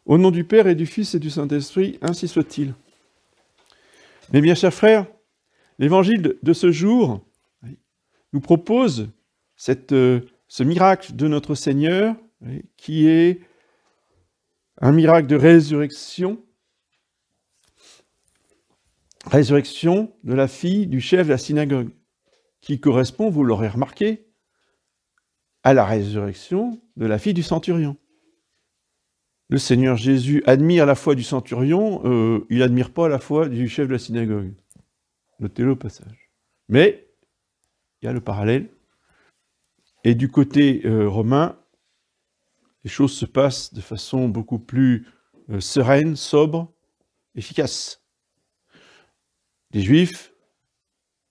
Au nom du Père et du Fils et du Saint-Esprit, ainsi soit-il. Mes bien chers frères, l'évangile de ce jour nous propose ce miracle de notre Seigneur, qui est un miracle de résurrection de la fille du chef de la synagogue, qui correspond, vous l'aurez remarqué, à la résurrection de la fille du centurion. Le Seigneur Jésus admire la foi du centurion, il n'admire pas la foi du chef de la synagogue. Notez-le au passage. Mais il y a le parallèle. Et du côté romain, les choses se passent de façon beaucoup plus sereine, sobre, efficace. Les Juifs,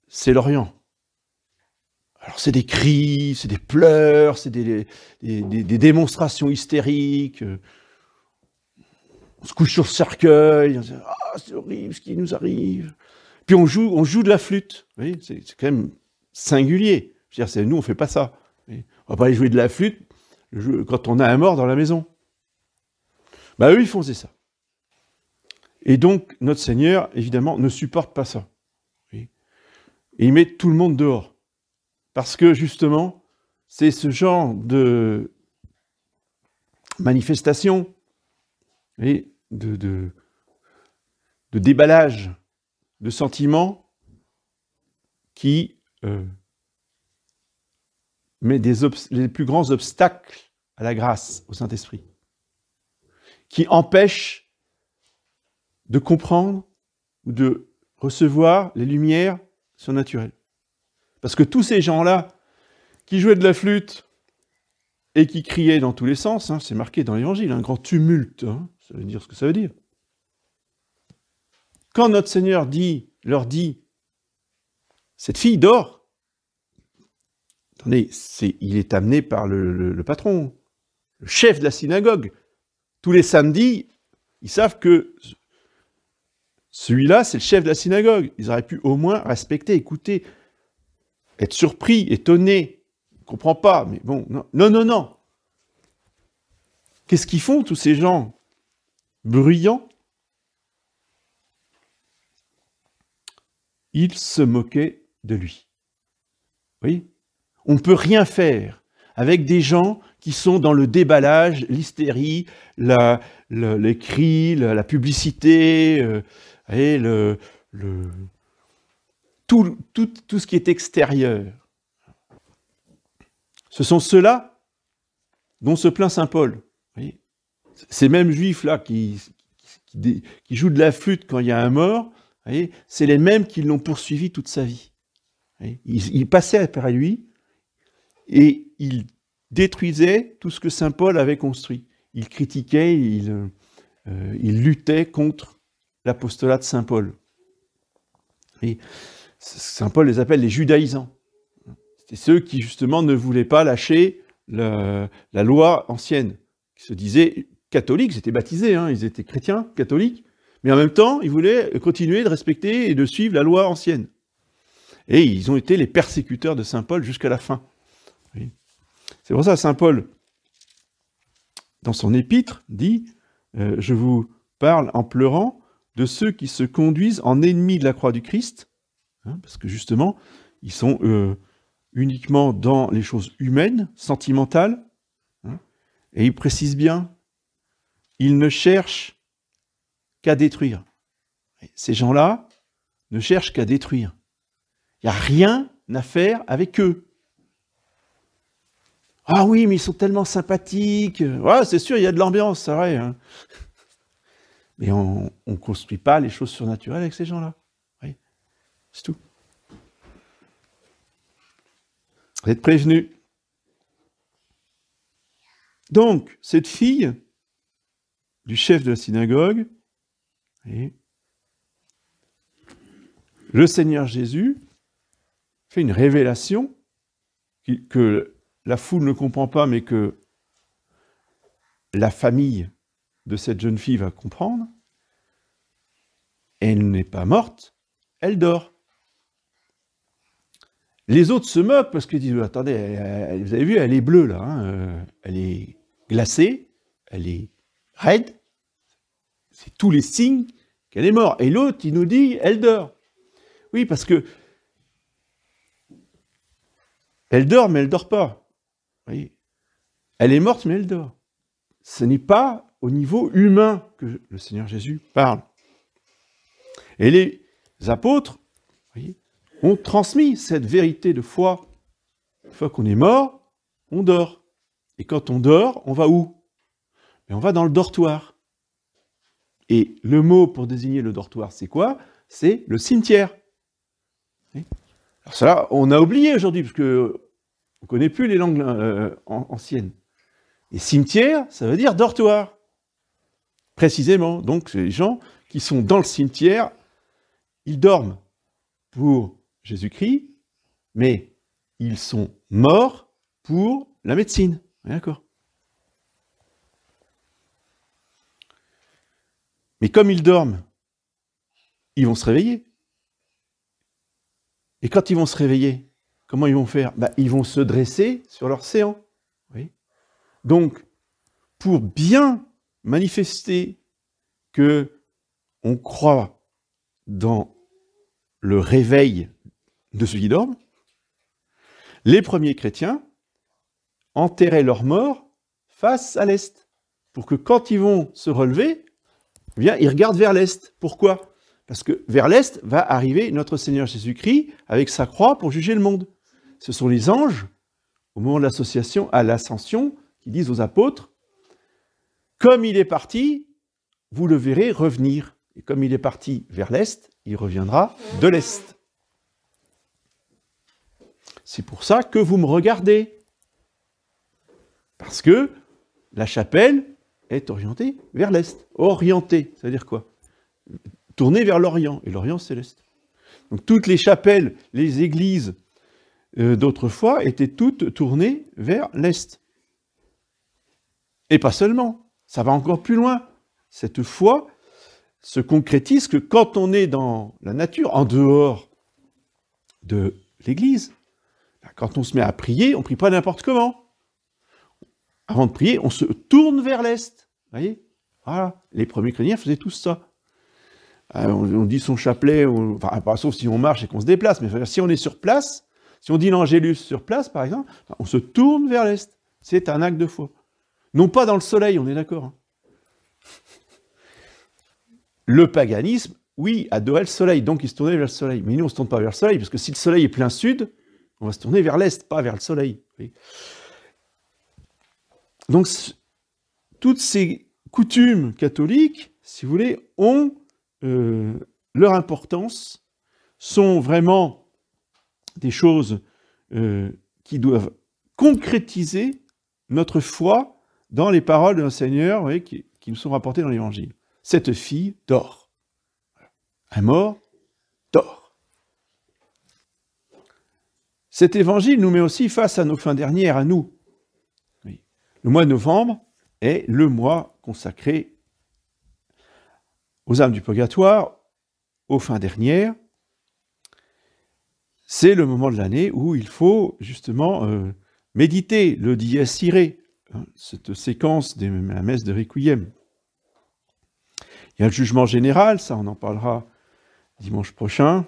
c'est l'Orient. Alors c'est des cris, c'est des pleurs, c'est des démonstrations hystériques. On se couche sur le cercueil, on se dit « Ah, c'est horrible ce qui nous arrive ». Puis on joue de la flûte. Vous voyez, c'est quand même singulier. Je veux dire, nous, on ne fait pas ça. On ne va pas aller jouer de la flûte quand on a un mort dans la maison. Eux, ils faisaient ça. Et donc, notre Seigneur, évidemment, ne supporte pas ça. Et il met tout le monde dehors. Parce que, justement, c'est ce genre de manifestation, de déballage de sentiments qui met les plus grands obstacles à la grâce, au Saint-Esprit, qui empêche de comprendre ou de recevoir les lumières surnaturelles. Parce que tous ces gens-là qui jouaient de la flûte et qui criaient dans tous les sens, c'est marqué dans l'Évangile, un grand tumulte, ça veut dire ce que ça veut dire. Quand notre Seigneur leur dit, cette fille dort, attendez, il est amené par le patron, le chef de la synagogue. Tous les samedis, ils savent que celui-là, c'est le chef de la synagogue. Ils auraient pu au moins respecter, écouter, être surpris, étonné. On ne comprend pas, mais bon, non. Qu'est-ce qu'ils font, tous ces gens bruyants? Ils se moquaient de lui. Vous voyez ? On ne peut rien faire avec des gens qui sont dans le déballage, l'hystérie, les cris, la publicité, tout ce qui est extérieur. Ce sont ceux-là dont se plaint saint Paul. Vous voyez ? Ces mêmes juifs-là qui jouent de la flûte quand il y a un mort, vous voyez, c'est les mêmes qui l'ont poursuivi toute sa vie. Il passait après lui et il détruisait tout ce que saint Paul avait construit. Il critiquait, il luttait contre l'apostolat de saint Paul. Et saint Paul les appelle les judaïsants. C'était ceux qui justement ne voulaient pas lâcher la loi ancienne, qui se disaient catholiques, ils étaient baptisés, ils étaient chrétiens, catholiques, mais en même temps, ils voulaient continuer de respecter et de suivre la loi ancienne. Et ils ont été les persécuteurs de saint Paul jusqu'à la fin. Oui. C'est pour ça que saint Paul, dans son épître, dit « Je vous parle en pleurant de ceux qui se conduisent en ennemis de la croix du Christ, parce que justement, ils sont uniquement dans les choses humaines, sentimentales, et il précise bien, ils ne cherchent qu'à détruire. Ces gens-là ne cherchent qu'à détruire. Il n'y a rien à faire avec eux. Ah oui, mais ils sont tellement sympathiques. Ouais, c'est sûr, il y a de l'ambiance, c'est vrai. Mais on ne construit pas les choses surnaturelles avec ces gens-là. Oui, c'est tout. Vous êtes prévenus. Donc, cette fille du chef de la synagogue, le Seigneur Jésus fait une révélation que la foule ne comprend pas, mais que la famille de cette jeune fille va comprendre. Elle n'est pas morte, elle dort. Les autres se moquent parce qu'ils disent « Attendez, vous avez vu, elle est bleue là, elle est glacée, elle est raide, c'est tous les signes qu'elle est morte. Et l'autre, il nous dit, elle dort. Oui, parce que elle dort, mais elle ne dort pas. Vous voyez, elle est morte, mais elle dort. Ce n'est pas au niveau humain que le Seigneur Jésus parle. Et les apôtres, vous voyez, ont transmis cette vérité de foi. Une fois qu'on est mort, on dort. Et quand on dort, on va où? Et on va dans le dortoir. Et le mot pour désigner le dortoir, c'est quoi? C'est le cimetière. Alors ça, on a oublié aujourd'hui, parce qu'on ne connaît plus les langues anciennes. Et cimetière, ça veut dire dortoir. Précisément. Donc, c'est les gens qui sont dans le cimetière, ils dorment pour Jésus-Christ, mais ils sont morts pour la médecine. D'accord. Mais comme ils dorment, ils vont se réveiller. Et quand ils vont se réveiller, comment ils vont faire? Ils vont se dresser sur leur séant. Oui. Donc, pour bien manifester que on croit dans le réveil de ceux qui dorment, les premiers chrétiens enterraient leurs morts face à l'est, pour que quand ils vont se relever, eh bien, ils regardent vers l'est. Pourquoi? Parce que vers l'est va arriver notre Seigneur Jésus-Christ avec sa croix pour juger le monde. Ce sont les anges, au moment de l'association à l'ascension, qui disent aux apôtres, comme il est parti, vous le verrez revenir. Et comme il est parti vers l'est, il reviendra de l'est. C'est pour ça que vous me regardez. Parce que la chapelle est orientée vers l'est. Orientée, ça veut dire quoi? Tournée vers l'Orient. Et l'Orient, c'est l'est. Donc toutes les chapelles, les églises d'autrefois étaient toutes tournées vers l'est. Et pas seulement. Ça va encore plus loin. Cette foi se concrétise que quand on est dans la nature, en dehors de l'église, quand on se met à prier, on ne prie pas n'importe comment. Avant de prier, on se tourne vers l'est. Vous voyez? Voilà. Les premiers chrétiens faisaient tous ça. On dit son chapelet, enfin, pas sauf si on marche et qu'on se déplace, mais si on est sur place, si on dit l'Angélus sur place, par exemple, on se tourne vers l'est. C'est un acte de foi. Non pas dans le soleil, on est d'accord. Hein. Le paganisme, oui, adorait le soleil, donc il se tournait vers le soleil. Mais nous, on ne se tourne pas vers le soleil, parce que si le soleil est plein sud, on va se tourner vers l'est, pas vers le soleil. Oui. Donc, toutes ces coutumes catholiques, si vous voulez, ont leur importance, sont vraiment des choses qui doivent concrétiser notre foi dans les paroles de notre Seigneur, vous voyez, qui nous sont rapportées dans l'Évangile. Cette fille dort. Un mort dort. Cet évangile nous met aussi face à nos fins dernières, à nous. Oui. Le mois de novembre est le mois consacré aux âmes du purgatoire, aux fins dernières. C'est le moment de l'année où il faut justement méditer le Dies Irae, hein, cette séquence de la messe de Requiem. Il y a le jugement général, ça on en parlera dimanche prochain,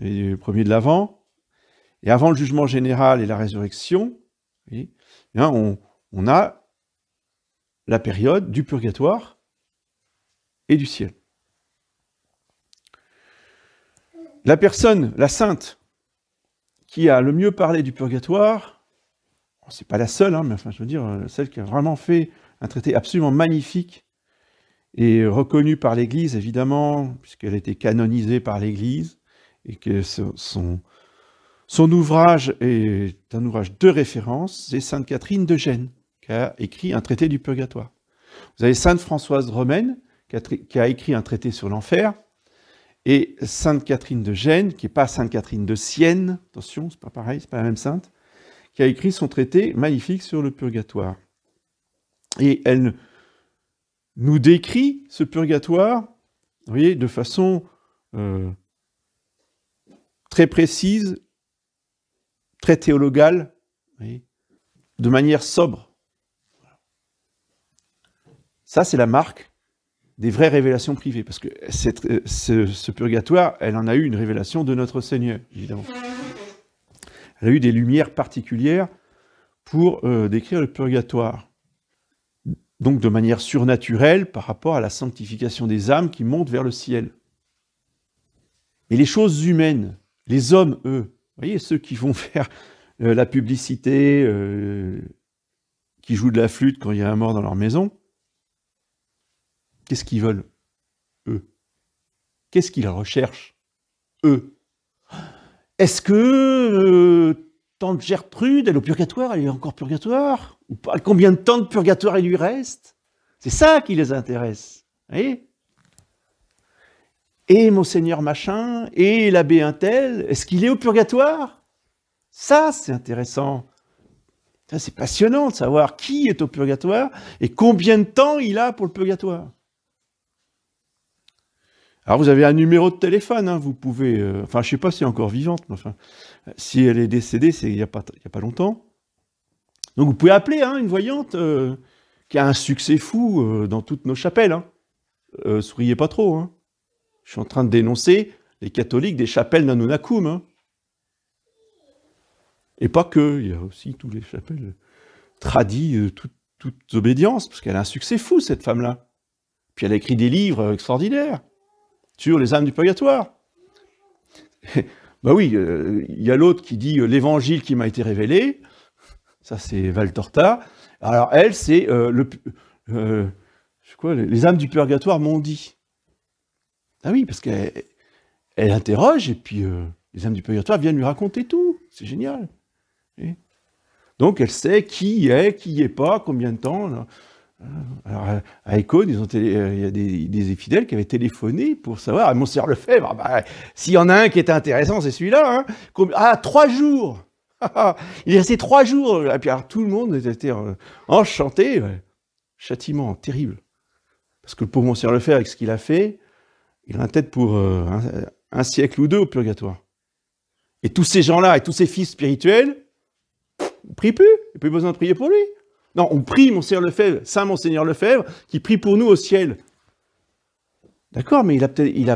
et le premier de l'Avent. Et avant le jugement général et la résurrection, on a la période du purgatoire et du ciel. La personne, la sainte, qui a le mieux parlé du purgatoire, c'est pas la seule, hein, mais enfin je veux dire, celle qui a vraiment fait un traité absolument magnifique et reconnu par l'Église, évidemment, puisqu'elle a été canonisée par l'Église, et que son ouvrage est un ouvrage de référence, c'est Sainte Catherine de Gênes, qui a écrit un traité du purgatoire. Vous avez Sainte Françoise Romaine, qui a écrit un traité sur l'enfer, et Sainte Catherine de Gênes, qui n'est pas Sainte Catherine de Sienne, attention, c'est pas pareil, c'est pas la même sainte, qui a écrit son traité magnifique sur le purgatoire. Et elle nous décrit ce purgatoire, vous voyez, de façon très précise, très théologale, vous voyez, de manière sobre. Ça, c'est la marque des vraies révélations privées, parce que ce purgatoire, elle en a eu une révélation de notre Seigneur, évidemment. Elle a eu des lumières particulières pour décrire le purgatoire. Donc de manière surnaturelle par rapport à la sanctification des âmes qui montent vers le ciel. Mais les choses humaines, les hommes, eux, vous voyez, ceux qui vont faire la publicité, qui jouent de la flûte quand il y a un mort dans leur maison, qu'est-ce qu'ils veulent, eux? Qu'est-ce qu'ils recherchent, eux? Est-ce que tante Gertrude, elle est au purgatoire, elle est encore purgatoire? Ou pas? Combien de temps de purgatoire il lui reste? C'est ça qui les intéresse. Vous voyez? Et Monseigneur machin, et l'abbé untel, est-ce qu'il est au purgatoire? Ça, c'est intéressant. Ça, c'est passionnant de savoir qui est au purgatoire et combien de temps il a pour le purgatoire. Alors, vous avez un numéro de téléphone, hein, vous pouvez... enfin, je ne sais pas si elle est encore vivante, mais enfin, si elle est décédée, c'est il n'y a pas longtemps. Donc, vous pouvez appeler une voyante qui a un succès fou dans toutes nos chapelles. Hein. Souriez pas trop. Hein. Je suis en train de dénoncer les catholiques des chapelles Nanunakum. Hein. Et pas que, il y a aussi tous les chapelles tradies, toute obédience, parce qu'elle a un succès fou, cette femme-là. Puis elle a écrit des livres extraordinaires sur les âmes du purgatoire. Ben oui, il y a l'autre qui dit l'évangile qui m'a été révélé. Ça, c'est Valtorta. Alors, elle, c'est les âmes du purgatoire m'ont dit. Ah oui, parce qu'elle interroge, et puis les âmes du purgatoire viennent lui raconter tout. C'est génial. Et donc, elle sait qui est pas, combien de temps. Là. Alors, à Ecône, il y a des fidèles qui avaient téléphoné pour savoir, à Monseigneur Lefebvre, s'il y en a un qui était intéressant, c'est celui-là. Hein. 3 jours. Il est resté 3 jours. Et puis alors, tout le monde était enchanté. Châtiment terrible. Parce que le pauvre Monseigneur Lefebvre, avec ce qu'il a fait, il a peut-être pour un siècle ou 2 au purgatoire. Et tous ces gens-là, et tous ces fils spirituels, on ne prie plus. Il n'y a plus besoin de prier pour lui. Non, on prie Monseigneur Lefebvre, Saint Monseigneur Lefebvre, qui prie pour nous au ciel. D'accord, mais il a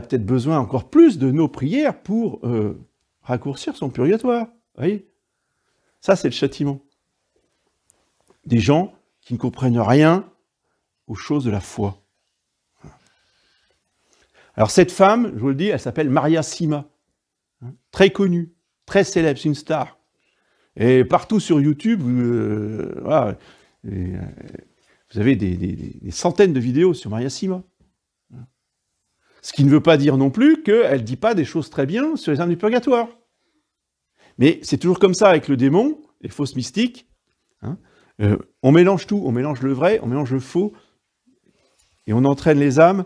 peut-être besoin encore plus de nos prières pour raccourcir son purgatoire. Vous voyez? Ça, c'est le châtiment. Des gens qui ne comprennent rien aux choses de la foi. Alors cette femme, je vous le dis, elle s'appelle Maria Sima. Très connue, très célèbre, c'est une star. Et partout sur YouTube, voilà, vous avez des centaines de vidéos sur Maria Sima. Ce qui ne veut pas dire non plus qu'elle ne dit pas des choses très bien sur les âmes du purgatoire. Mais c'est toujours comme ça avec le démon, les fausses mystiques. Hein. On mélange tout, on mélange le vrai, on mélange le faux, et on entraîne les âmes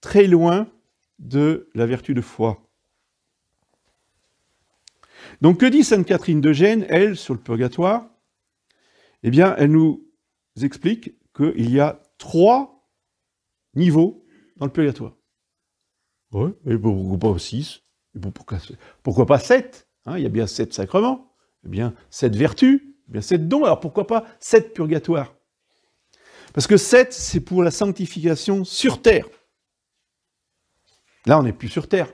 très loin de la vertu de foi. Donc que dit Sainte Catherine de Gênes, elle, sur le purgatoire? Eh bien, elle nous explique qu'il y a 3 niveaux dans le purgatoire. Ouais, et pourquoi pas 6? Pourquoi pas 7? Hein, il y a bien 7 sacrements, eh bien 7 vertus, eh bien 7 dons, alors pourquoi pas 7 purgatoires? Parce que 7, c'est pour la sanctification sur terre. Là, on n'est plus sur terre.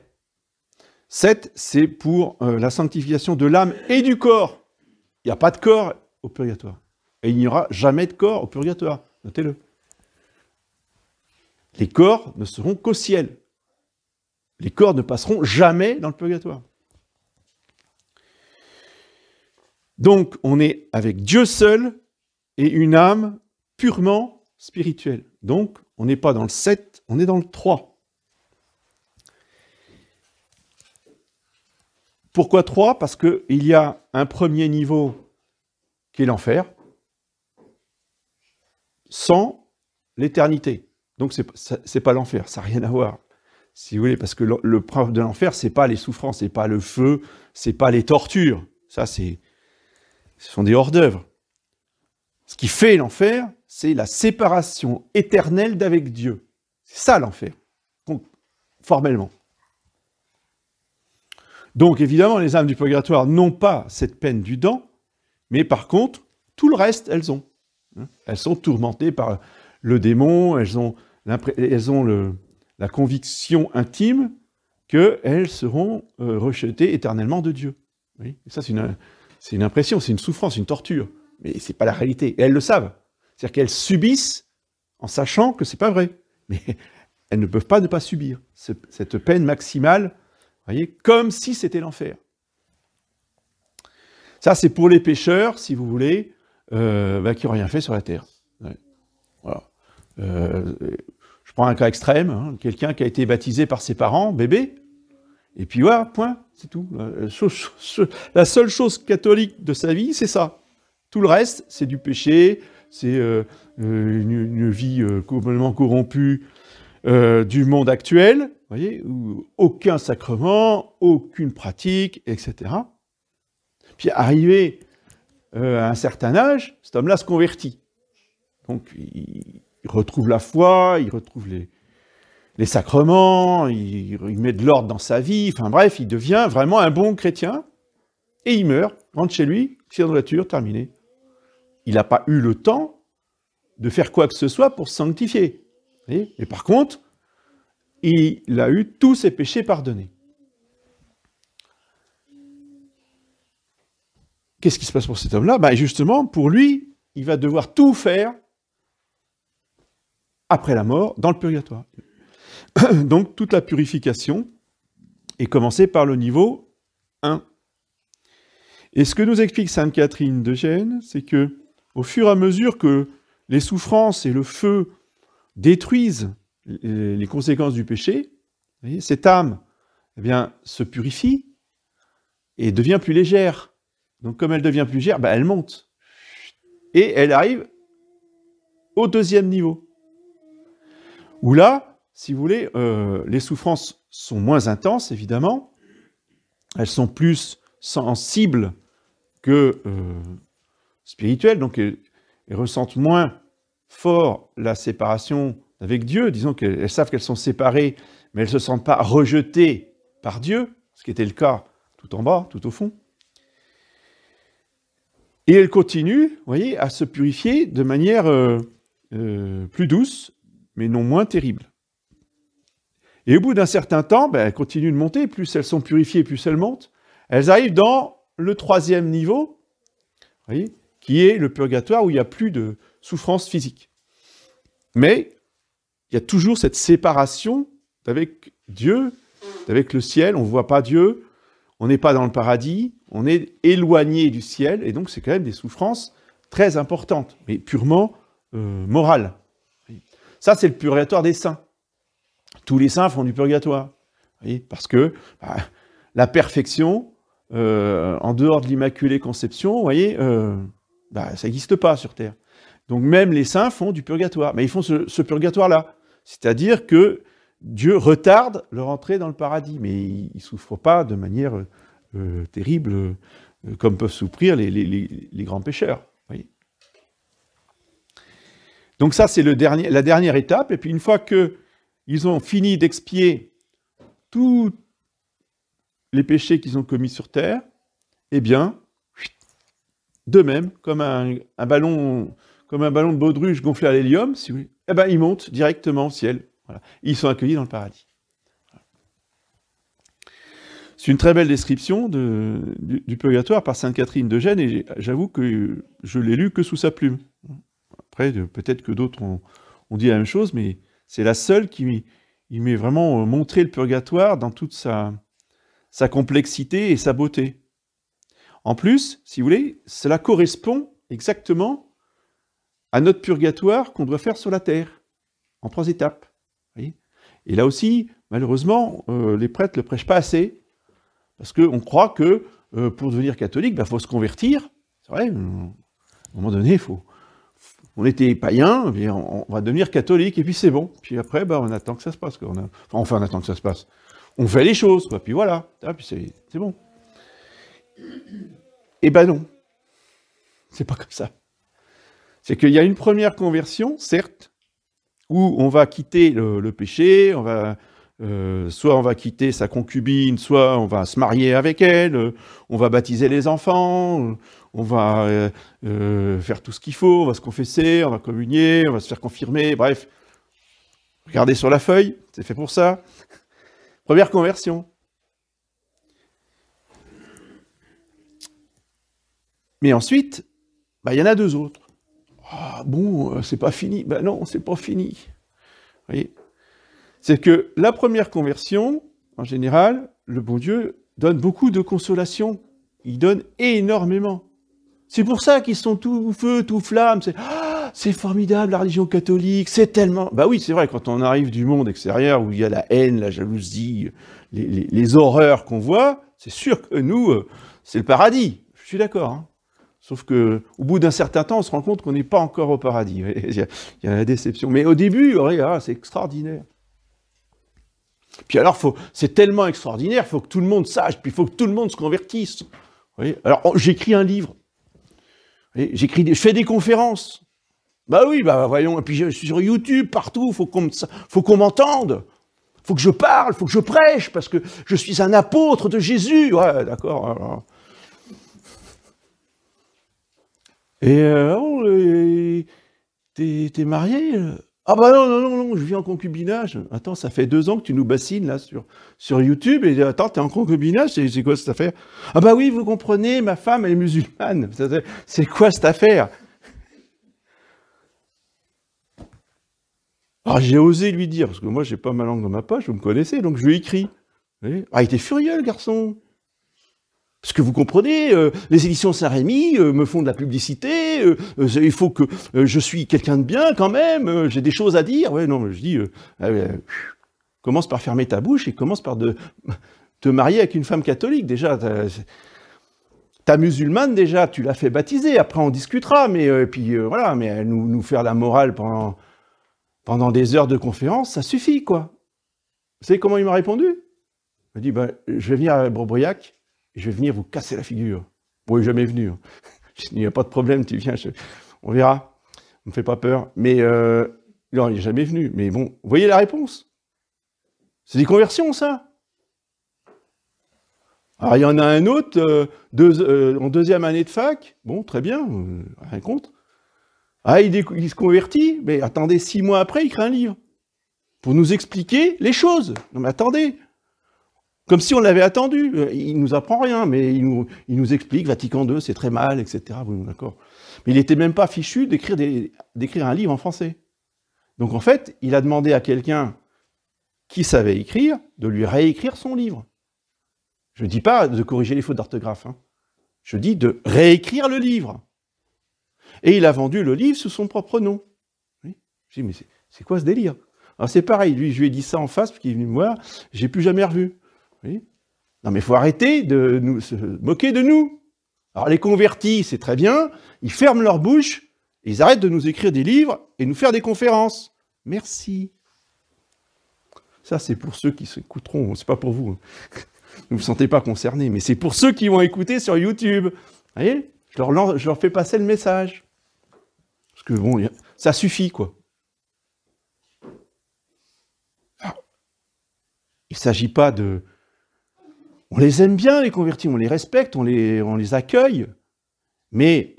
7, c'est pour la sanctification de l'âme et du corps. Il n'y a pas de corps au purgatoire. Et il n'y aura jamais de corps au purgatoire. Notez-le. Les corps ne seront qu'au ciel. Les corps ne passeront jamais dans le purgatoire. Donc, on est avec Dieu seul et une âme purement spirituelle. Donc, on n'est pas dans le 7, on est dans le 3. Pourquoi 3? Parce qu'il y a un premier niveau qui est l'enfer, sans l'éternité. Donc, c'est pas l'enfer, ça n'a rien à voir. Si vous voulez, parce que le propre de l'enfer, c'est pas les souffrances, c'est pas le feu, c'est pas les tortures. Ça, ce sont des hors-d'œuvre. Ce qui fait l'enfer, c'est la séparation éternelle d'avec Dieu. C'est ça l'enfer, formellement. Donc, évidemment, les âmes du purgatoire n'ont pas cette peine du dent, mais par contre, tout le reste, elles ont. Elles sont tourmentées par le démon, elles ont elles ont la conviction intime qu'elles seront rejetées éternellement de Dieu. Oui, et ça, c'est une impression, c'est une souffrance, une torture. Mais ce n'est pas la réalité. Et elles le savent. C'est-à-dire qu'elles subissent en sachant que ce n'est pas vrai. Mais elles ne peuvent pas ne pas subir cette peine maximale, voyez, comme si c'était l'enfer. Ça, c'est pour les pécheurs, si vous voulez, qui n'ont rien fait sur la terre. Ouais. Voilà. Je prends un cas extrême, hein, quelqu'un qui a été baptisé par ses parents, bébé, et puis voilà, point, c'est tout. La seule chose catholique de sa vie, c'est ça. Tout le reste, c'est du péché, c'est une vie complètement corrompue du monde actuel, voyez, où aucun sacrement, aucune pratique, etc. Puis arrivé à un certain âge, cet homme-là se convertit. Donc il retrouve la foi, il retrouve les sacrements, il met de l'ordre dans sa vie, enfin bref, il devient vraiment un bon chrétien, et il meurt, rentre chez lui, tire dans la voiture, terminé. Il n'a pas eu le temps de faire quoi que ce soit pour se sanctifier. Mais par contre, il a eu tous ses péchés pardonnés. Qu'est-ce qui se passe pour cet homme-là? Ben justement, pour lui, il va devoir tout faire après la mort, dans le purgatoire. Donc, toute la purification est commencée par le niveau 1. Et ce que nous explique Sainte Catherine de Gênes, c'est que, au fur et à mesure que les souffrances et le feu détruisent les conséquences du péché, vous voyez, cette âme, eh bien, se purifie et devient plus légère. Donc, comme elle devient plus légère, ben, elle monte. Et elle arrive au deuxième niveau. Où là, si vous voulez, les souffrances sont moins intenses, évidemment. Elles sont plus sensibles que spirituelles. Donc, elles ressentent moins fort la séparation avec Dieu. Disons qu'elles savent qu'elles sont séparées, mais elles ne se sentent pas rejetées par Dieu, ce qui était le cas tout en bas, tout au fond. Et elles continuent, vous voyez, à se purifier de manière plus douce, mais non moins terrible. Et au bout d'un certain temps, ben, elles continuent de monter, plus elles sont purifiées, plus elles montent. Elles arrivent dans le troisième niveau, vous voyez, qui est le purgatoire, où il n'y a plus de souffrance physique. Mais il y a toujours cette séparation avec Dieu, avec le ciel, on ne voit pas Dieu, on n'est pas dans le paradis, on est éloigné du ciel, et donc c'est quand même des souffrances très importantes, mais purement morales. Ça, c'est le purgatoire des saints. Tous les saints font du purgatoire, voyez, parce que la perfection, en dehors de l'Immaculée Conception, vous voyez, ça n'existe pas sur Terre. Donc même les saints font du purgatoire, mais ils font ce purgatoire-là. C'est-à-dire que Dieu retarde leur entrée dans le paradis, mais ils ne souffrent pas de manière terrible, comme peuvent souffrir les grands pécheurs. Voyez. Donc ça, c'est la dernière étape, et puis une fois qu'ils ont fini d'expier tous les péchés qu'ils ont commis sur terre, eh bien, de même, comme un ballon de baudruche gonflé à l'hélium, si vous voulez, eh ben, ils montent directement au ciel. Voilà. Ils sont accueillis dans le paradis. C'est une très belle description du purgatoire par Sainte Catherine de Gênes, et j'avoue que je l'ai lu que sous sa plume. Après, peut-être que d'autres ont dit la même chose, mais c'est la seule qui m'ait vraiment montré le purgatoire dans toute sa complexité et sa beauté. En plus, si vous voulez, cela correspond exactement à notre purgatoire qu'on doit faire sur la terre, en 3 étapes. Voyez, et là aussi, malheureusement, les prêtres ne le prêchent pas assez, parce qu'on croit que pour devenir catholique, faut se convertir. C'est vrai, à un moment donné, on était païen, on va devenir catholique, et puis c'est bon. Puis après, on attend que ça se passe. Enfin, on attend que ça se passe. On fait les choses, quoi. Puis voilà, puis c'est bon. Eh ben non, c'est pas comme ça. C'est qu'il y a une première conversion, certes, où on va quitter le péché, soit on va quitter sa concubine, soit on va se marier avec elle, on va baptiser les enfants, on va faire tout ce qu'il faut, on va se confesser, on va communier, on va se faire confirmer, bref. Regardez sur la feuille, c'est fait pour ça. Première conversion. Mais ensuite, il y en a deux autres. Ah bon, c'est pas fini. Ben non, c'est pas fini. Vous voyez, c'est que la première conversion, en général, le bon Dieu donne beaucoup de consolation. Il donne énormément. C'est pour ça qu'ils sont tout feu, tout flamme. C'est formidable, la religion catholique, c'est tellement... Bah oui, c'est vrai, quand on arrive du monde extérieur, où il y a la haine, la jalousie, les horreurs qu'on voit, c'est sûr que nous, c'est le paradis. Je suis d'accord, hein. Sauf qu'au bout d'un certain temps, on se rend compte qu'on n'est pas encore au paradis. Il y a la déception. Mais au début, c'est extraordinaire. Puis alors, c'est tellement extraordinaire, il faut que tout le monde sache, puis il faut que tout le monde se convertisse. Vous voyez, alors, j'écris un livre. Je fais des conférences. Bah oui, voyons. Et puis je suis sur YouTube, partout, faut qu'on m'entende. Faut que je parle, faut que je prêche, parce que je suis un apôtre de Jésus. Ouais, d'accord. Alors. Et t'es marié? Ah bah non, je vis en concubinage. Attends, ça fait 2 ans que tu nous bassines là sur YouTube, et attends, t'es en concubinage, c'est quoi cette affaire? Ah bah oui, vous comprenez, ma femme, elle est musulmane. C'est quoi cette affaire? Alors j'ai osé lui dire, parce que moi j'ai pas ma langue dans ma poche, vous me connaissez, donc je lui ai écrit. Ah, il était furieux le garçon. Parce que vous comprenez, les éditions Saint-Rémy me font de la publicité, il faut que je suis quelqu'un de bien quand même, j'ai des choses à dire. Ouais, non, je dis, commence par fermer ta bouche et commence par te marier avec une femme catholique. Déjà, ta musulmane, déjà, tu l'as fait baptiser, après on discutera, mais puis voilà, mais nous faire la morale pendant des heures de conférence, ça suffit, quoi. Vous savez comment il m'a répondu? Il m'a dit, je vais venir à Brobriac, je vais venir vous casser la figure. Bon, il n'est jamais venu. Hein. Il n'y a pas de problème, tu viens, on verra. Ne me fais pas peur. Mais non, il n'est jamais venu. Mais bon, vous voyez la réponse? C'est des conversions, ça. Alors, il y en a un autre, en 2e année de fac. Bon, très bien, rien contre. Ah, il se convertit, mais attendez, 6 mois après, il crée un livre. Pour nous expliquer les choses. Non, mais attendez. Comme si on l'avait attendu. Il nous apprend rien, mais il nous explique, Vatican II, c'est très mal, etc. Bon, d'accord. Mais il n'était même pas fichu d'écrire un livre en français. Donc en fait, il a demandé à quelqu'un qui savait écrire, de lui réécrire son livre. Je ne dis pas de corriger les fautes d'orthographe. Hein. Je dis de réécrire le livre. Et il a vendu le livre sous son propre nom. Oui. Je dis, mais c'est quoi ce délire? Alors c'est pareil, lui, je lui ai dit ça en face, parce qu'il est venu me voir, j'ai plus jamais revu. Oui. Non mais il faut arrêter de se moquer de nous. Alors les convertis, c'est très bien, ils ferment leur bouche, et ils arrêtent de nous écrire des livres et nous faire des conférences. Merci. Ça c'est pour ceux qui s'écouteront, c'est pas pour vous. Ne vous sentez pas concernés, mais c'est pour ceux qui vont écouter sur YouTube. Vous voyez, je leur fais passer le message. Parce que bon, ça suffit quoi. Alors, il ne s'agit pas de... On les aime bien, les convertis, on les respecte, on les accueille, mais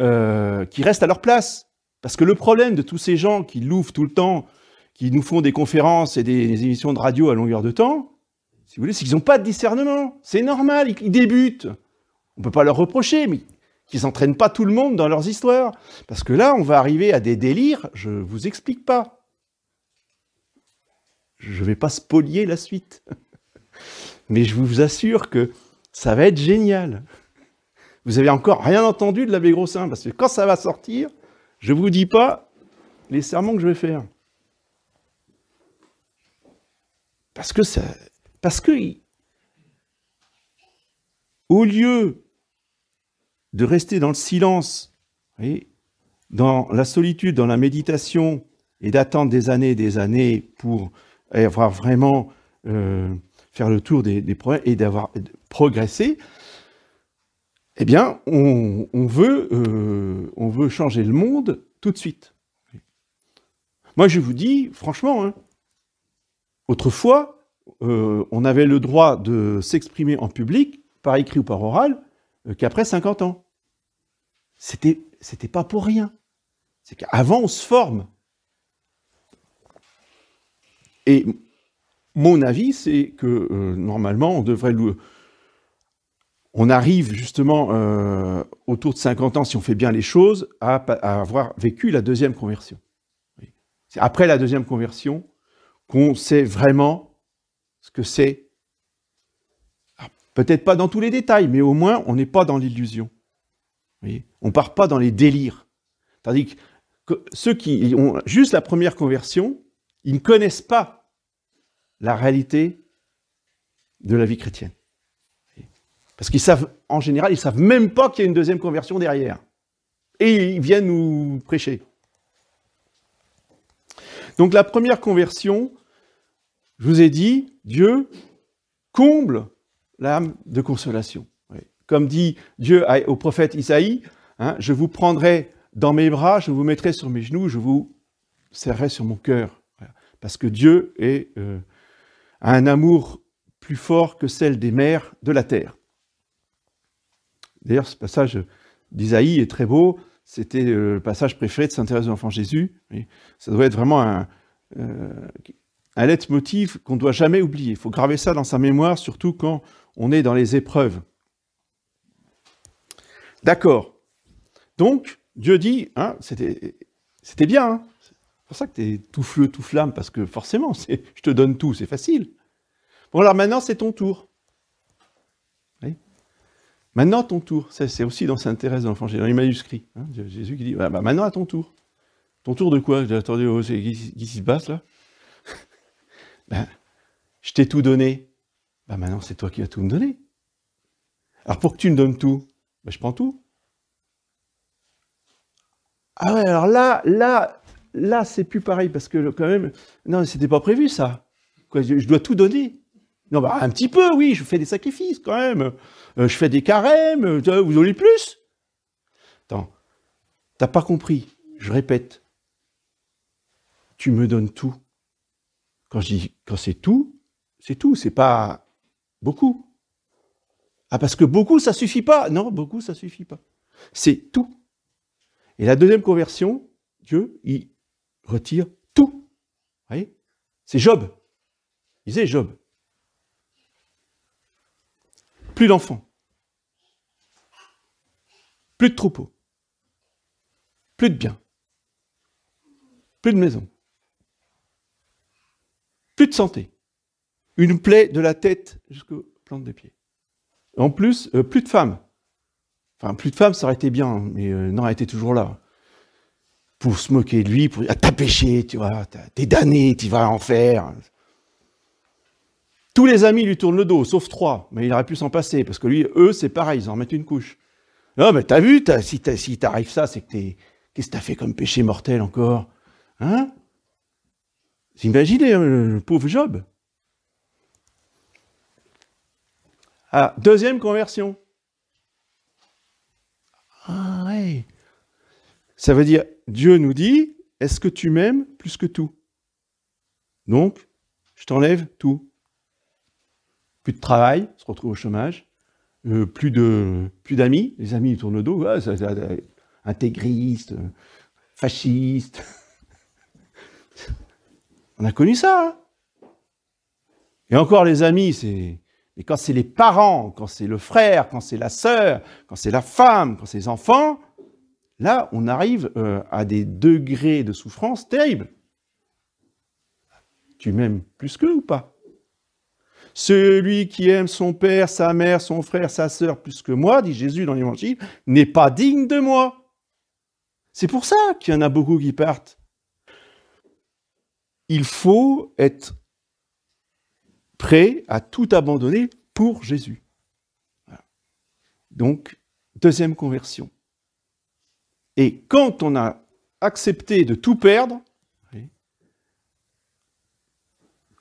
qui restent à leur place. Parce que le problème de tous ces gens qui louvrent tout le temps, qui nous font des conférences et des émissions de radio à longueur de temps, si vous voulez, c'est qu'ils n'ont pas de discernement. C'est normal, ils débutent. On ne peut pas leur reprocher, mais qu'ils n'entraînent pas tout le monde dans leurs histoires. Parce que là, on va arriver à des délires, je ne vous explique pas. Je ne vais pas spolier la suite. Mais je vous assure que ça va être génial. Vous n'avez encore rien entendu de l'abbé Grossin, parce que quand ça va sortir, je ne vous dis pas les sermons que je vais faire. Parce que au lieu de rester dans le silence, vous voyez, dans la solitude, dans la méditation, et d'attendre des années pour avoir vraiment... faire le tour des problèmes et d'avoir progressé, eh bien, on veut changer le monde tout de suite. Moi, je vous dis, franchement, hein, autrefois, on avait le droit de s'exprimer en public, par écrit ou par oral, qu'après 50 ans. C'était pas pour rien. C'est qu'avant, on se forme. Et mon avis, c'est que normalement, on arrive justement autour de 50 ans, si on fait bien les choses, à avoir vécu la deuxième conversion. C'est après la deuxième conversion qu'on sait vraiment ce que c'est. Peut-être pas dans tous les détails, mais au moins, on n'est pas dans l'illusion. On ne part pas dans les délires. Tandis que ceux qui ont juste la première conversion, ils ne connaissent pas la réalité de la vie chrétienne. Parce qu'ils savent, en général, ils ne savent même pas qu'il y a une deuxième conversion derrière. Et ils viennent nous prêcher. Donc la première conversion, je vous ai dit, Dieu comble l'âme de consolation. Comme dit Dieu au prophète Isaïe, hein, je vous prendrai dans mes bras, je vous mettrai sur mes genoux, je vous serrerai sur mon cœur. Parce que Dieu a un amour plus fort que celle des mers de la terre. D'ailleurs, ce passage d'Isaïe est très beau. C'était le passage préféré de Sainte Thérèse de l'Enfant Jésus. Ça doit être vraiment un leitmotiv qu'on ne doit jamais oublier. Il faut graver ça dans sa mémoire, surtout quand on est dans les épreuves. D'accord. Donc, Dieu dit, hein, c'était bien. Hein. C'est pour ça que tu es tout feu, tout flamme, parce que forcément, je te donne tout, c'est facile. Bon, alors maintenant, c'est ton tour. Oui. Maintenant, ton tour. C'est aussi dans Sainte Thérèse de l'Enfant Jésus, dans les manuscrits. Hein, Jésus qui dit, bah, maintenant, à ton tour. Ton tour de quoi? Attendez, qu'est-ce qui se passe là? Ben, je t'ai tout donné. Ben, maintenant, c'est toi qui vas tout me donner. Alors, pour que tu me donnes tout, ben, je prends tout. Ah ouais, alors là, c'est plus pareil, parce que quand même, non, c'était pas prévu, ça. Quoi, je dois tout donner. Non, bah, un petit peu, oui, je fais des sacrifices, quand même. Je fais des carèmes, vous voulez plus? Attends, t'as pas compris, je répète. Tu me donnes tout. Quand je dis, quand c'est tout, c'est pas beaucoup. Ah, parce que beaucoup, ça suffit pas. Non, beaucoup, ça suffit pas. C'est tout. Et la deuxième conversion, Dieu, il retire tout. Vous voyez? C'est Job. Il disait Job. Plus d'enfants. Plus de troupeaux. Plus de biens. Plus de maisons. Plus de santé. Une plaie de la tête jusqu'aux plantes des pieds. En plus, plus de femmes. Enfin, plus de femmes, ça aurait été bien, mais non, elle était toujours là. Pour se moquer de lui, pour dire, ah, t'as péché, tu vois, t'es damné, tu vas en faire. Tous les amis lui tournent le dos, sauf 3, mais il aurait pu s'en passer, parce que lui, eux, c'est pareil, ils en remettent une couche. Non, mais t'as vu, si t'arrives ça, c'est que qu'est-ce que t'as fait comme péché mortel encore? Hein? Vous imaginez, le pauvre Job. Ah, deuxième conversion. Ah ouais. Ça veut dire, Dieu nous dit, est-ce que tu m'aimes plus que tout? Donc, je t'enlève tout. Plus de travail, on se retrouve au chômage. Plus d'amis, les amis ils tournent le dos, ouais, intégristes, fascistes. On a connu ça. Hein. Et encore les amis, mais quand c'est les parents, quand c'est le frère, quand c'est la sœur, quand c'est la femme, quand c'est les enfants, là, on arrive à des degrés de souffrance terribles. Tu m'aimes plus qu'eux ou pas? Celui qui aime son père, sa mère, son frère, sa sœur plus que moi, dit Jésus dans l'Évangile, n'est pas digne de moi. C'est pour ça qu'il y en a beaucoup qui partent. Il faut être prêt à tout abandonner pour Jésus. Voilà. Donc, deuxième conversion. Et quand on a accepté de tout perdre,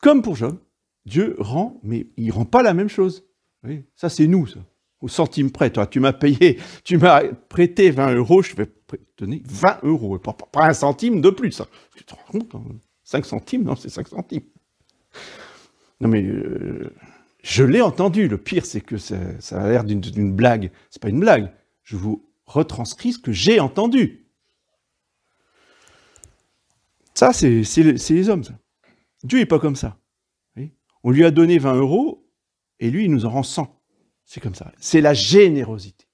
comme pour Job, Dieu rend, mais il ne rend pas la même chose. Oui, ça, c'est nous, ça. Au centime près. Toi, tu m'as prêté 20 €, je vais te donner 20 €. Pas un centime de plus. Ça. Tu te rends compte, hein, 5 centimes, non, c'est 5 centimes. Non, mais je l'ai entendu. Le pire, c'est que ça a l'air d'une blague. C'est pas une blague. Je vous retranscris ce que j'ai entendu. Ça, c'est les hommes, ça. Dieu n'est pas comme ça. On lui a donné 20 € et lui, il nous en rend 100. C'est comme ça. C'est la générosité.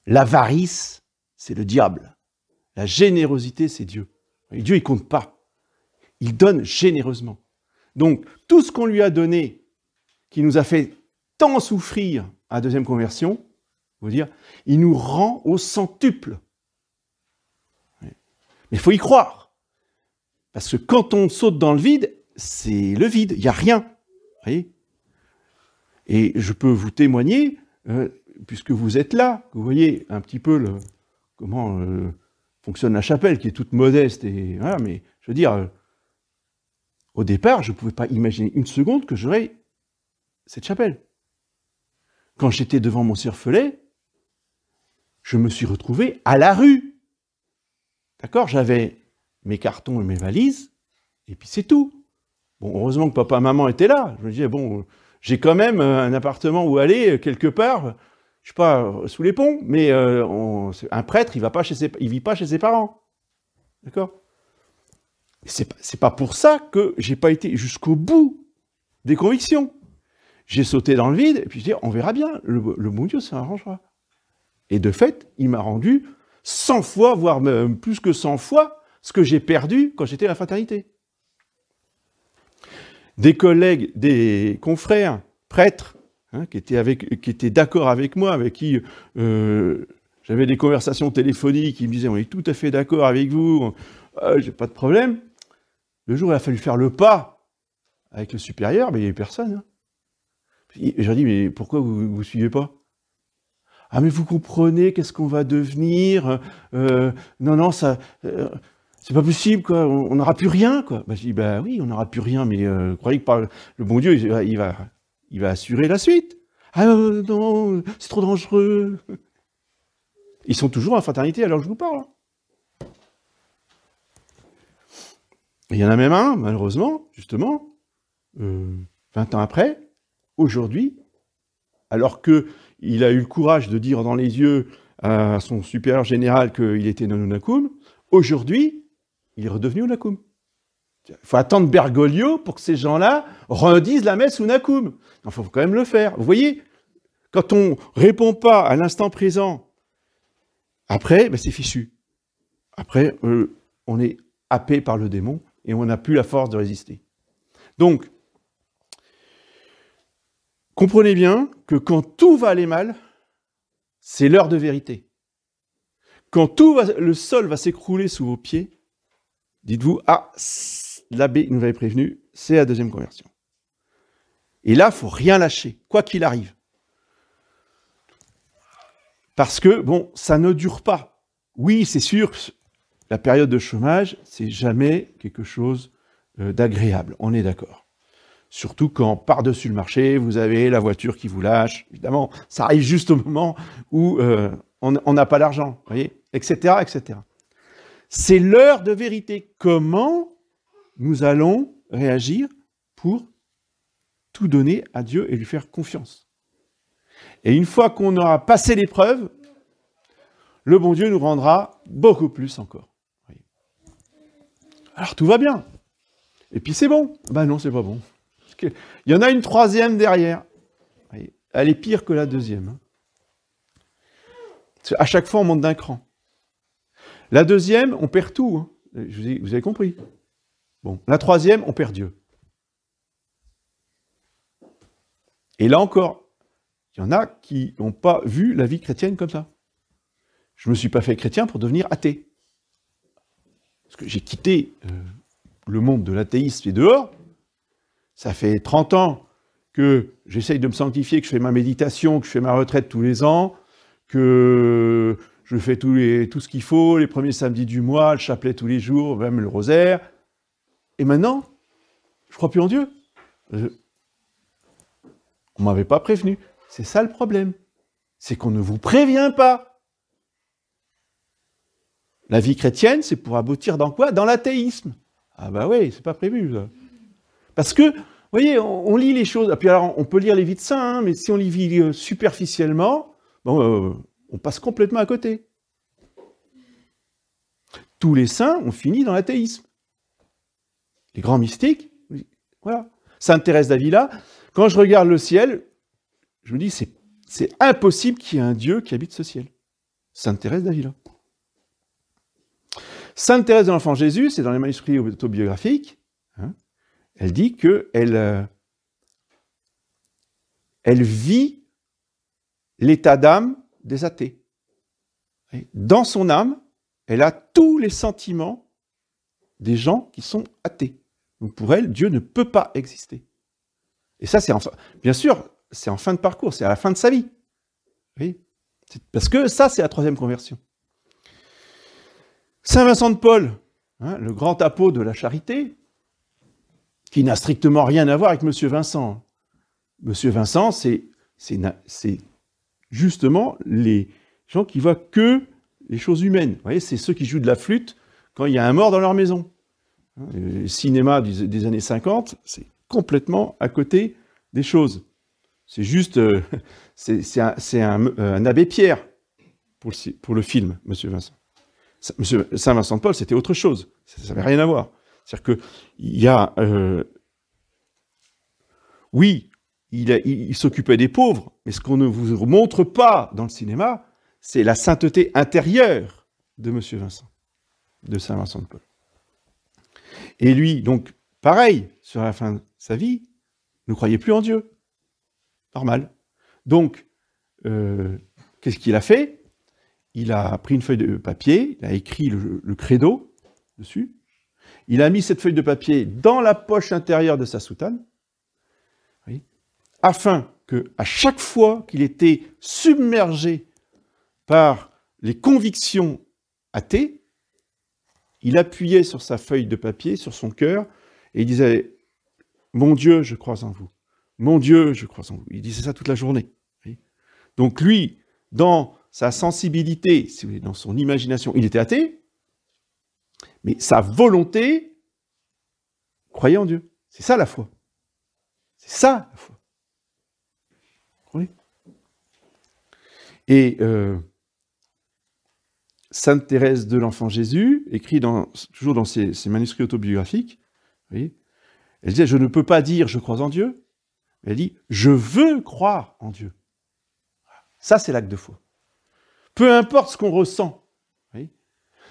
L'avarice, c'est le diable. La générosité, c'est Dieu. Et Dieu, il ne compte pas. Il donne généreusement. Donc, tout ce qu'on lui a donné, qui nous a fait tant souffrir à la deuxième conversion, vous dire, il nous rend au centuple. Mais il faut y croire. Parce que quand on saute dans le vide, c'est le vide, il n'y a rien. Vous voyez ? Et je peux vous témoigner, puisque vous êtes là, que vous voyez un petit peu comment fonctionne la chapelle, qui est toute modeste, et voilà, mais je veux dire, au départ, je ne pouvais pas imaginer une seconde que j'aurais cette chapelle. Quand j'étais devant mon cervelet, je me suis retrouvé à la rue. D'accord ? J'avais mes cartons et mes valises, et puis c'est tout. Bon, heureusement que papa et maman étaient là. Je me disais, bon, j'ai quand même un appartement où aller, quelque part, je sais pas, sous les ponts, mais un prêtre, il vit pas chez ses parents. D'accord ? C'est pas pour ça que j'ai pas été jusqu'au bout des convictions. J'ai sauté dans le vide, et puis je dis, on verra bien, le bon Dieu s'arrangera. Et de fait, il m'a rendu 100 fois, voire même plus que 100 fois, ce que j'ai perdu quand j'étais à la fraternité. Des collègues, des confrères, prêtres, qui étaient d'accord avec moi, avec qui j'avais des conversations téléphoniques, qui me disaient, on est tout à fait d'accord avec vous, j'ai pas de problème. Le jour où il a fallu faire le pas avec le supérieur, mais il n'y avait personne. Et je leur dis, mais pourquoi vous ne suivez pas ? Ah, mais vous comprenez, qu'est-ce qu'on va devenir ? Non, ça... c'est pas possible, quoi. On n'aura plus rien, quoi. Je dis, bah oui, on n'aura plus rien, mais vous croyez que par le bon Dieu, il va assurer la suite. Ah non, c'est trop dangereux. Ils sont toujours en fraternité alors que je vous parle. Il y en a même un, malheureusement, justement, 20 ans après, aujourd'hui, alors qu'il a eu le courage de dire dans les yeux à son supérieur général qu'il était non Unakum, aujourd'hui, il est redevenu Unakum. Il faut attendre Bergoglio pour que ces gens-là redisent la messe Unakum. Il faut quand même le faire. Vous voyez, quand on ne répond pas à l'instant présent, après, c'est fichu. Après, on est happé par le démon et on n'a plus la force de résister. Donc, comprenez bien que quand tout va aller mal, c'est l'heure de vérité. Quand le sol va s'écrouler sous vos pieds, dites-vous, ah, l'abbé nous avait prévenu, c'est la deuxième conversion. Et là, il ne faut rien lâcher, quoi qu'il arrive. Parce que, bon, ça ne dure pas. Oui, c'est sûr, la période de chômage, c'est jamais quelque chose d'agréable, on est d'accord. Surtout quand, par-dessus le marché, vous avez la voiture qui vous lâche. Évidemment, ça arrive juste au moment où on n'a pas d'argent, voyez, etc., etc. C'est l'heure de vérité. Comment nous allons réagir pour tout donner à Dieu et lui faire confiance. Et une fois qu'on aura passé l'épreuve, le bon Dieu nous rendra beaucoup plus encore. Voyez. Alors tout va bien. Et puis c'est bon. Ben non, c'est pas bon. Il y en a une troisième derrière. Elle est pire que la deuxième. À chaque fois, on monte d'un cran. La deuxième, on perd tout. Vous avez compris. Bon, la troisième, on perd Dieu. Et là encore, il y en a qui n'ont pas vu la vie chrétienne comme ça. Je ne me suis pas fait chrétien pour devenir athée. Parce que j'ai quitté le monde de l'athéisme et dehors. Ça fait 30 ans que j'essaye de me sanctifier, que je fais ma méditation, que je fais ma retraite tous les ans, que je fais tout ce qu'il faut, les premiers samedis du mois, le chapelet tous les jours, même le rosaire. Et maintenant, je ne crois plus en Dieu. On ne m'avait pas prévenu. C'est ça le problème. C'est qu'on ne vous prévient pas. La vie chrétienne, c'est pour aboutir dans quoi ? Dans l'athéisme. Ah bah oui, c'est pas prévu, ça. Parce que, vous voyez, on lit les choses, et puis alors on peut lire les vies de saints, hein, mais si on les vit superficiellement, bon, on passe complètement à côté. Tous les saints ont fini dans l'athéisme. les grands mystiques, voilà. Sainte Thérèse d'Avila, quand je regarde le ciel, je me dis, c'est impossible qu'il y ait un Dieu qui habite ce ciel. Sainte Thérèse d'Avila. Sainte Thérèse de l'Enfant Jésus, c'est dans les manuscrits autobiographiques, hein, elle dit qu'elle vit l'état d'âme des athées. Et dans son âme, elle a tous les sentiments des gens qui sont athées. Donc pour elle, Dieu ne peut pas exister. Et ça, bien sûr, c'est en fin de parcours, c'est à la fin de sa vie. Oui. Parce que ça, c'est la troisième conversion. Saint Vincent de Paul, hein, le grand apôtre de la charité, qui n'a strictement rien à voir avec Monsieur Vincent. Monsieur Vincent, c'est justement les gens qui voient que les choses humaines. Vous voyez, c'est ceux qui jouent de la flûte quand il y a un mort dans leur maison. Le cinéma des années 50, c'est complètement à côté des choses. C'est juste, c'est un abbé Pierre pour le film, Monsieur Vincent. Saint Vincent de Paul, c'était autre chose. Ça n'avait rien à voir. C'est-à-dire qu'il y a... oui, il s'occupait des pauvres, mais ce qu'on ne vous montre pas dans le cinéma, c'est la sainteté intérieure de Monsieur Vincent, de Saint Vincent de Paul. Et lui, donc, pareil, sur la fin de sa vie, ne croyait plus en Dieu. Normal. Donc, qu'est-ce qu'il a fait? Il a pris une feuille de papier, il a écrit le credo dessus, il a mis cette feuille de papier dans la poche intérieure de sa soutane, oui, afin qu'à chaque fois qu'il était submergé par les convictions athées, il appuyait sur sa feuille de papier, sur son cœur, et il disait « Mon Dieu, je crois en vous. Mon Dieu, je crois en vous. » Il disait ça toute la journée. Oui. Donc lui, dans sa sensibilité, si vous voulez, dans son imagination, il était athée, mais sa volonté croyait en Dieu. C'est ça la foi. C'est ça la foi. Vous comprenez? Et Sainte Thérèse de l'Enfant Jésus, écrit toujours dans ses manuscrits autobiographiques, vous voyez, elle disait « Je ne peux pas dire « je crois en Dieu », elle dit « je veux croire en Dieu ». Ça, c'est l'acte de foi. Peu importe ce qu'on ressent. Vous voyez,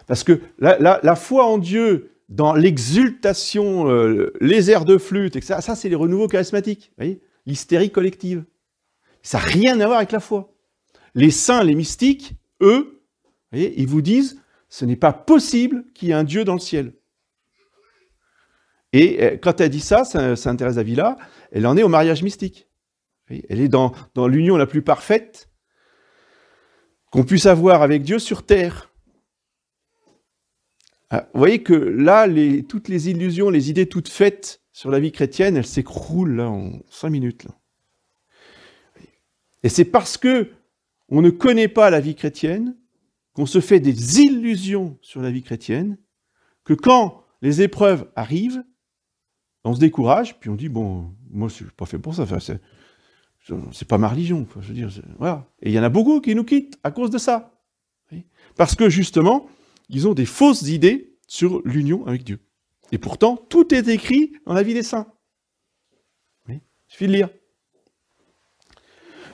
parce que la foi en Dieu, dans l'exultation, les airs de flûte, etc., ça, c'est les renouveaux charismatiques. Vous voyez, l'hystérie collective. Ça n'a rien à voir avec la foi. Les saints, les mystiques, eux, vous voyez, ils vous disent, ce n'est pas possible qu'il y ait un Dieu dans le ciel. Et quand elle dit ça, Sainte Thérèse d'Avila, elle en est au mariage mystique. Vous voyez, elle est dans l'union la plus parfaite qu'on puisse avoir avec Dieu sur terre. Vous voyez que là, toutes les illusions, les idées toutes faites sur la vie chrétienne, elles s'écroulent là en 5 minutes. Là. Et c'est parce que on ne connaît pas la vie chrétienne, qu'on se fait des illusions sur la vie chrétienne, que quand les épreuves arrivent, on se décourage, puis on dit, bon, moi je ne suis pas fait pour ça, enfin, c'est pas ma religion, quoi, je veux dire, voilà. Et il y en a beaucoup qui nous quittent à cause de ça. Parce que justement, ils ont des fausses idées sur l'union avec Dieu. Et pourtant, tout est écrit dans la vie des saints. Il suffit de lire.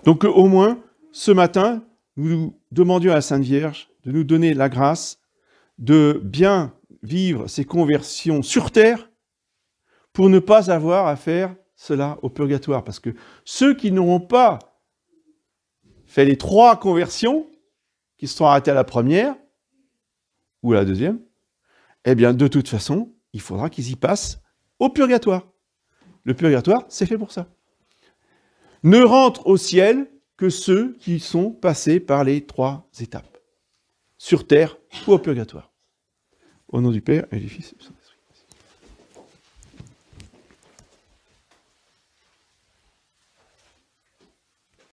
Donc au moins, ce matin, nous demandions à la Sainte Vierge de nous donner la grâce de bien vivre ces conversions sur terre pour ne pas avoir à faire cela au purgatoire. Parce que ceux qui n'auront pas fait les 3 conversions, qui se sont arrêtés à la première ou à la deuxième, eh bien, de toute façon, il faudra qu'ils y passent au purgatoire. Le purgatoire, c'est fait pour ça. Ne rentrent au ciel que ceux qui sont passés par les 3 étapes, sur terre ou au purgatoire. Au nom du Père et du Fils et du Saint-Esprit.